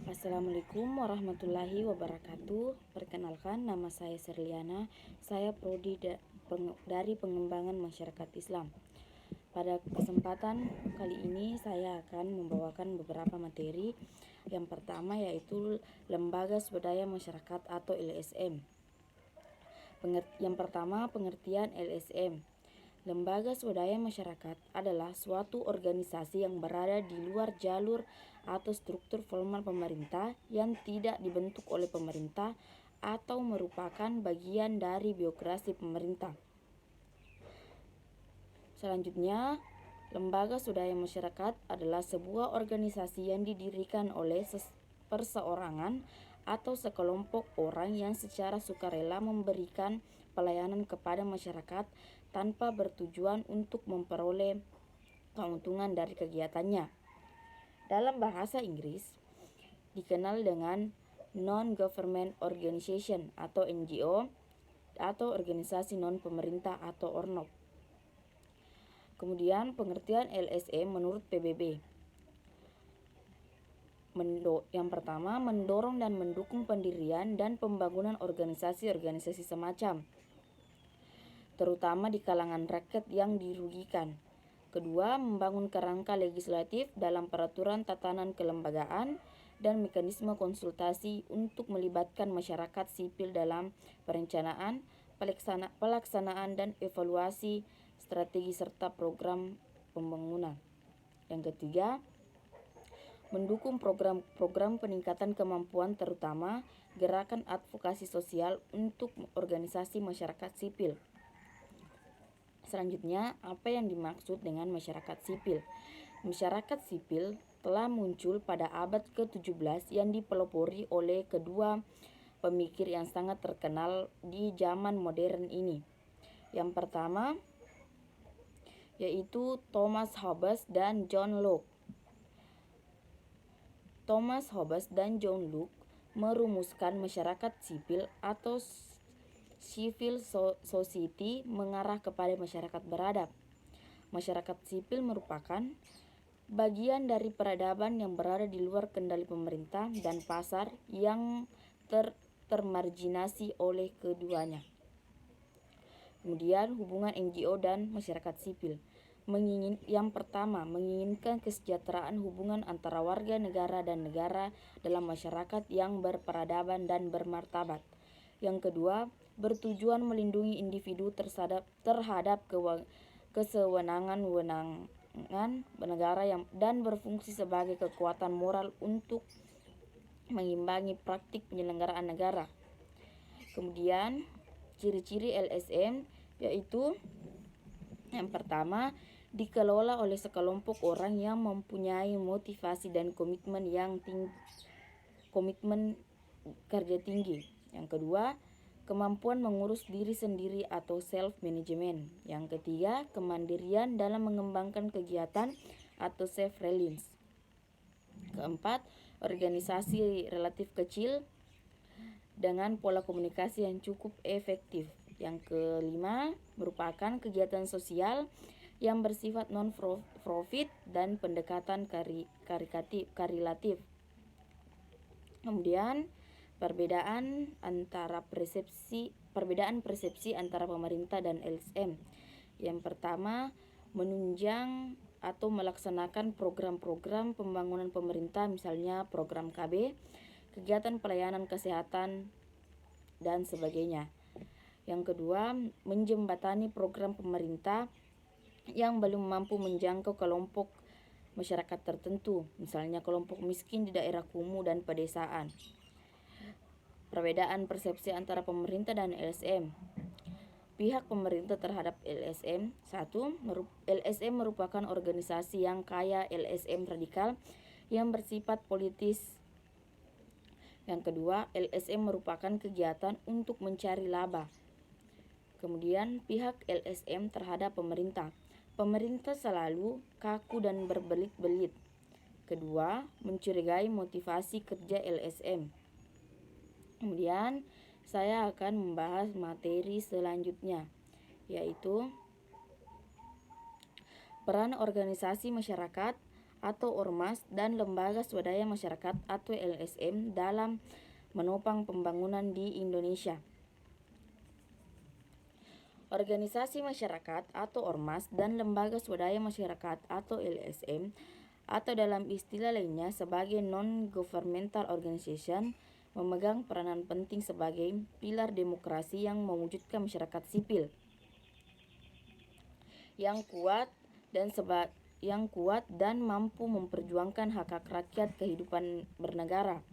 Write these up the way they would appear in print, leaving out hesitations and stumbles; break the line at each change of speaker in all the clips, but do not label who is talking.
Assalamualaikum warahmatullahi wabarakatuh. Perkenalkan, nama saya Serliana. Saya prodi dari Pengembangan Masyarakat Islam. Pada kesempatan kali ini saya akan membawakan beberapa materi. Yang pertama yaitu Lembaga Swadaya Masyarakat atau LSM. Yang pertama, pengertian LSM. Lembaga Swadaya Masyarakat adalah suatu organisasi yang berada di luar jalur atau struktur formal pemerintah yang tidak dibentuk oleh pemerintah atau merupakan bagian dari birokrasi pemerintah. Selanjutnya, Lembaga Swadaya Masyarakat adalah sebuah organisasi yang didirikan oleh perseorangan atau sekelompok orang yang secara sukarela memberikan pelayanan kepada masyarakat tanpa bertujuan untuk memperoleh keuntungan dari kegiatannya. Dalam bahasa Inggris, dikenal dengan Non-Government Organization atau NGO atau organisasi non-pemerintah atau ORNOP. Kemudian pengertian LSM menurut PBB. Yang pertama, mendorong dan mendukung pendirian dan pembangunan organisasi-organisasi semacam, terutama di kalangan rakyat yang dirugikan. Kedua, membangun kerangka legislatif dalam peraturan tatanan kelembagaan dan mekanisme konsultasi untuk melibatkan masyarakat sipil dalam perencanaan, pelaksanaan dan evaluasi strategi serta program pembangunan. Yang ketiga, mendukung program-program peningkatan kemampuan terutama gerakan advokasi sosial untuk organisasi masyarakat sipil. Selanjutnya, apa yang dimaksud dengan masyarakat sipil? Masyarakat sipil telah muncul pada abad ke-17 yang dipelopori oleh kedua pemikir yang sangat terkenal di zaman modern ini. Yang pertama yaitu Thomas Hobbes dan John Locke. Thomas Hobbes dan John Locke merumuskan masyarakat sipil atau civil society mengarah kepada masyarakat beradab. Masyarakat sipil merupakan bagian dari peradaban yang berada di luar kendali pemerintah dan pasar yang termarginasi oleh keduanya. Kemudian hubungan NGO dan masyarakat sipil. Yang pertama, menginginkan kesejahteraan hubungan antara warga negara dan negara dalam masyarakat yang berperadaban dan bermartabat. Yang kedua, bertujuan melindungi individu terhadap kesewenang-wenangan negara dan berfungsi sebagai kekuatan moral untuk mengimbangi praktik penyelenggaraan negara. Kemudian, ciri-ciri LSM yaitu yang pertama, dikelola oleh sekelompok orang yang mempunyai motivasi dan komitmen kerja tinggi. Yang kedua, kemampuan mengurus diri sendiri atau self-management. Yang ketiga, kemandirian dalam mengembangkan kegiatan atau self-reliance. Keempat, organisasi relatif kecil dengan pola komunikasi yang cukup efektif. Yang kelima, merupakan kegiatan sosial yang bersifat non-profit dan pendekatan karitatif. Kemudian, perbedaan persepsi antara pemerintah dan LSM. Yang pertama, menunjang atau melaksanakan program-program pembangunan pemerintah, misalnya program KB, kegiatan pelayanan kesehatan, dan sebagainya. Yang kedua, menjembatani program pemerintah yang belum mampu menjangkau kelompok masyarakat tertentu, misalnya kelompok miskin di daerah kumuh dan pedesaan. Perbedaan persepsi antara pemerintah dan LSM. Pihak pemerintah terhadap LSM. 1. LSM merupakan organisasi yang kaya LSM radikal yang bersifat politis. Yang kedua, LSM merupakan kegiatan untuk mencari laba. Kemudian, pihak LSM terhadap pemerintah. Pemerintah selalu kaku dan berbelit-belit. Kedua, mencurigai motivasi kerja LSM. Kemudian, saya akan membahas materi selanjutnya, yaitu peran organisasi masyarakat atau ormas dan lembaga swadaya masyarakat atau LSM dalam menopang pembangunan di Indonesia. Organisasi masyarakat atau ormas dan lembaga swadaya masyarakat atau LSM atau dalam istilah lainnya sebagai non-governmental organization memegang peranan penting sebagai pilar demokrasi yang mewujudkan masyarakat sipil yang kuat dan mampu memperjuangkan hak-hak rakyat kehidupan bernegara.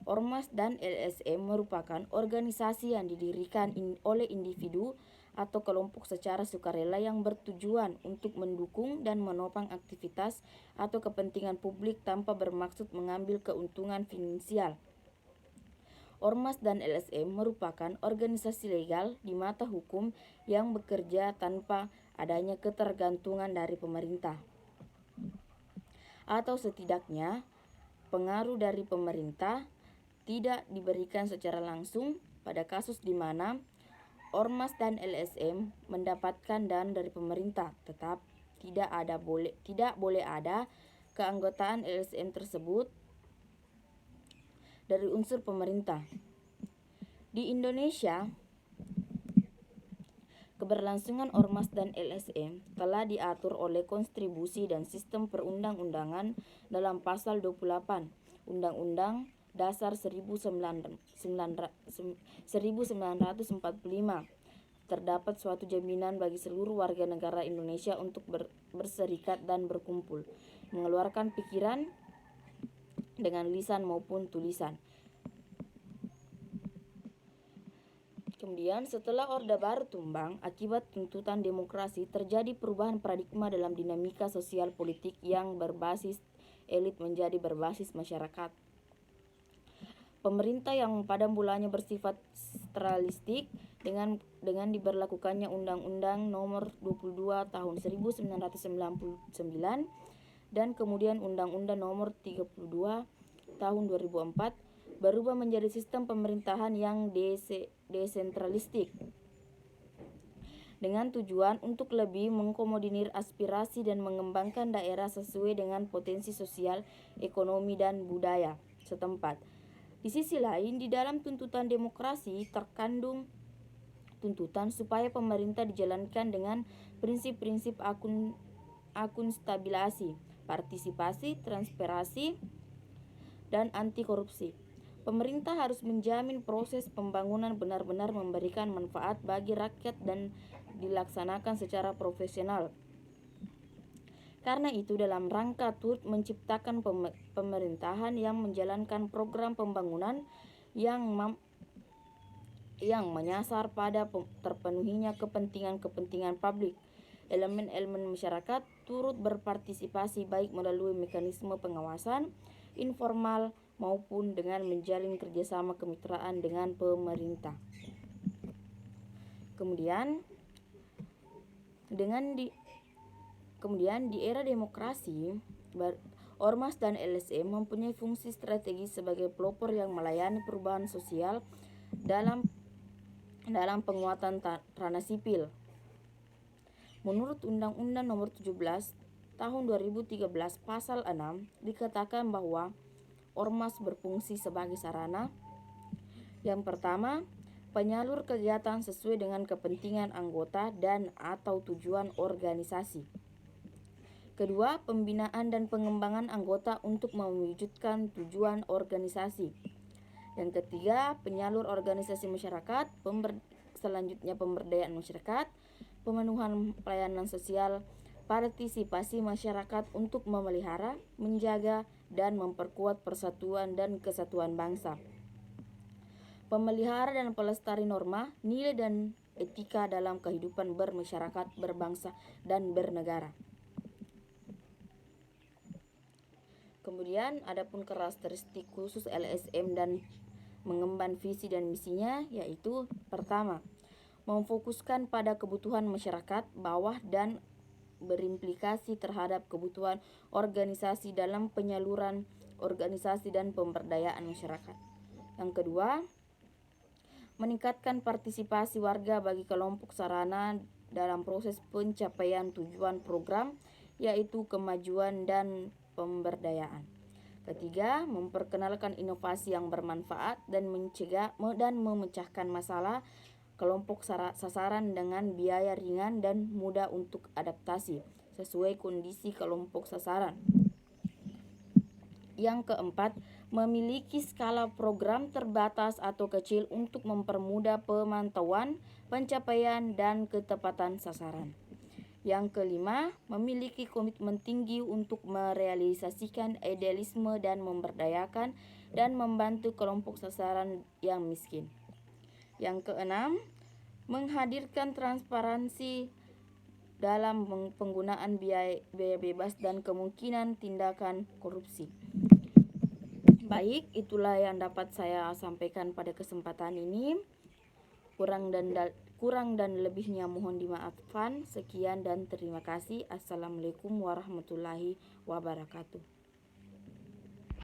Ormas dan LSM merupakan organisasi yang didirikan oleh individu atau kelompok secara sukarela yang bertujuan untuk mendukung dan menopang aktivitas atau kepentingan publik tanpa bermaksud mengambil keuntungan finansial. Ormas dan LSM merupakan organisasi legal di mata hukum yang bekerja tanpa adanya ketergantungan dari pemerintah, atau setidaknya pengaruh dari pemerintah tidak diberikan secara langsung pada kasus di mana ormas dan LSM mendapatkan dana dari pemerintah, tetap tidak boleh ada keanggotaan LSM tersebut dari unsur pemerintah. Di Indonesia, keberlangsungan ormas dan LSM telah diatur oleh konstitusi dan sistem perundang-undangan dalam pasal 28 Undang-Undang Dasar 1945. Terdapat suatu jaminan bagi seluruh warga negara Indonesia untuk berserikat dan berkumpul, mengeluarkan pikiran dengan lisan maupun tulisan. Kemudian setelah Orde Baru tumbang akibat tuntutan demokrasi, terjadi perubahan paradigma dalam dinamika sosial politik yang berbasis elit menjadi berbasis masyarakat. Pemerintah yang pada mulanya bersifat sentralistik dengan diberlakukannya Undang-Undang Nomor 22 Tahun 1999 dan kemudian Undang-Undang Nomor 32 Tahun 2004 berubah menjadi sistem pemerintahan yang desentralistik dengan tujuan untuk lebih mengakomodir aspirasi dan mengembangkan daerah sesuai dengan potensi sosial, ekonomi, dan budaya setempat. Di sisi lain, di dalam tuntutan demokrasi terkandung tuntutan supaya pemerintah dijalankan dengan prinsip-prinsip akuntabilitas, partisipasi, transparansi, dan anti korupsi. Pemerintah harus menjamin proses pembangunan benar-benar memberikan manfaat bagi rakyat dan dilaksanakan secara profesional. Karena itu, dalam rangka turut menciptakan pemerintahan yang menjalankan program pembangunan yang menyasar pada terpenuhinya kepentingan publik, elemen-elemen masyarakat turut berpartisipasi baik melalui mekanisme pengawasan informal maupun dengan menjalin kerjasama kemitraan dengan pemerintah. Kemudian di era demokrasi, ormas dan LSM mempunyai fungsi strategis sebagai pelopor yang melayani perubahan sosial dalam penguatan ranah sipil. Menurut Undang-Undang Nomor 17 Tahun 2013 Pasal 6 dikatakan bahwa ormas berfungsi sebagai sarana yang pertama, penyalur kegiatan sesuai dengan kepentingan anggota dan atau tujuan organisasi. Kedua, pembinaan dan pengembangan anggota untuk mewujudkan tujuan organisasi. Yang ketiga, penyalur organisasi masyarakat, selanjutnya pemberdayaan masyarakat, pemenuhan pelayanan sosial, partisipasi masyarakat untuk memelihara, menjaga, dan memperkuat persatuan dan kesatuan bangsa. Pemelihara dan pelestari norma, nilai dan etika dalam kehidupan bermasyarakat, berbangsa, dan bernegara. Kemudian adapun karakteristik khusus LSM dan mengemban visi dan misinya, yaitu pertama, memfokuskan pada kebutuhan masyarakat bawah dan berimplikasi terhadap kebutuhan organisasi dalam penyaluran organisasi dan pemberdayaan masyarakat. Yang kedua, meningkatkan partisipasi warga bagi kelompok sarana dalam proses pencapaian tujuan program, yaitu kemajuan dan pemberdayaan. Ketiga, memperkenalkan inovasi yang bermanfaat dan mencegah dan memecahkan masalah kelompok sasaran dengan biaya ringan dan mudah untuk adaptasi sesuai kondisi kelompok sasaran. Yang keempat, memiliki skala program terbatas atau kecil untuk mempermudah pemantauan, pencapaian, dan ketepatan sasaran. Yang kelima, memiliki komitmen tinggi untuk merealisasikan idealisme dan memberdayakan dan membantu kelompok sasaran yang miskin. Yang keenam, menghadirkan transparansi dalam penggunaan biaya bebas dan kemungkinan tindakan korupsi. Baik, itulah yang dapat saya sampaikan pada kesempatan ini. Kurang dan lebihnya mohon dimaafkan. Sekian dan terima kasih. Assalamualaikum warahmatullahi wabarakatuh.